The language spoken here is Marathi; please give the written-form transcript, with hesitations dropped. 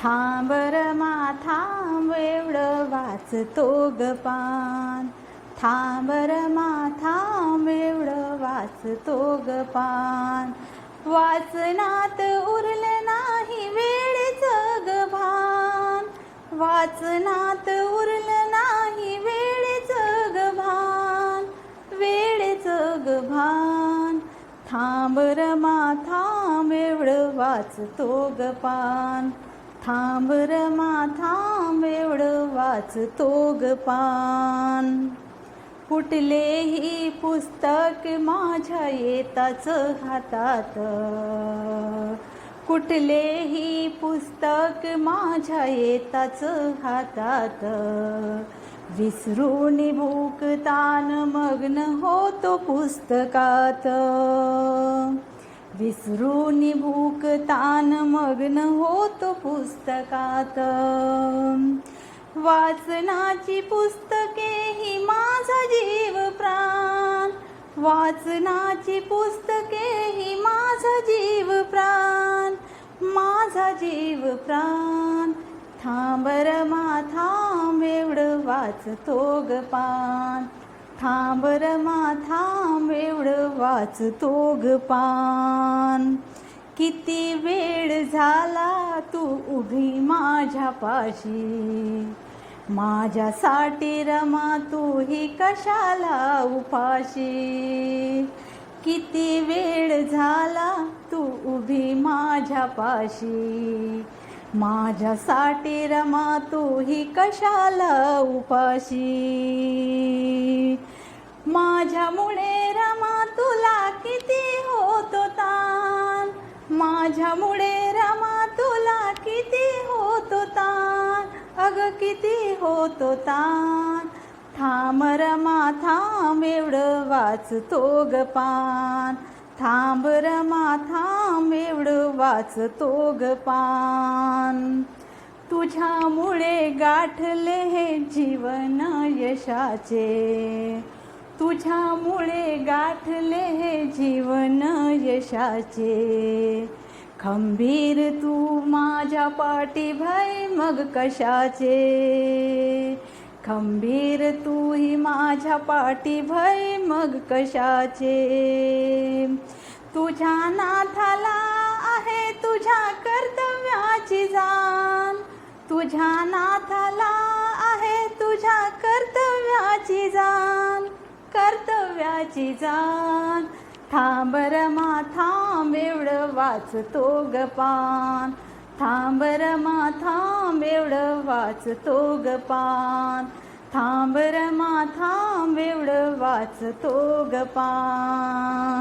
थांब रमा थांब एवढं वाचतो ग पान. थांब रमा थांब एवढं वाचतो ग पान. वाचनात उरलं नाही वेळेचं ग भान. वाचनात उरलं नाही वेळेचं ग भान. वेळेचं ग भान. थांब रमा थांब एवढं वाचतो ग पान. थांब रमा थांब एवढं वाचतो ग पान. कुठलेही पुस्तक माझ्या येताच हातात. कुठलेही पुस्तक माझ्या येताच हातात. विसरून भूक तान मग्न होतो पुस्तकात. विसरून भूक तान मग्न होतो पुस्तकात. वाचनाची पुस्तके ही माझा जीव प्राण. वाचनाची पुस्तके ही माझा जीव प्राण. माझा जीव प्राण. थांब रमा थांब एवढं वाचतो ग पान. थांब रमा थांब एवढं वाचतो ग पान. किती वेळ झाला तू उभी माझ्या पाशी. माझ्यासाठी रमा तू ही कशाला उपाशी. किती वेळ झाला तू उभी माझ्या पाशी. माझ्यासाठी रमा तू ही कशाला उपाशी. माझ्यामुळे रमा तुला किती होतो ताण. माझ्यामुळे रमा तुला किती होतो ताण. अग किती होतो ताण. थांब रमा थांब एवढं वाचतो ग पान. थांब रमा थांब एवढं वाचतो ग पान. तुझ्यामुळे गाठले हे जीवन यशाचे. तुझ्यामुळे गाठले हे जीवन यशाचे. खंबीर तू माझ्या पाठी भय मग कशाचे. खंबीर तू ही माझ्या पाठी भय मग कशाचे. तुझ्या नाथाला आहे तुझ्या कर्तव्याची जाण. तुझ्या नाथाला आहे तुझ्या कर्तव्याची जाण. कर्तव्याची जाण. थांब रमा थांब एवढं वाचतो ग पान. थांब रमा थांब एवढं वाचतो ग पान. थांब रमा थांब एवढं वाचतो ग पान.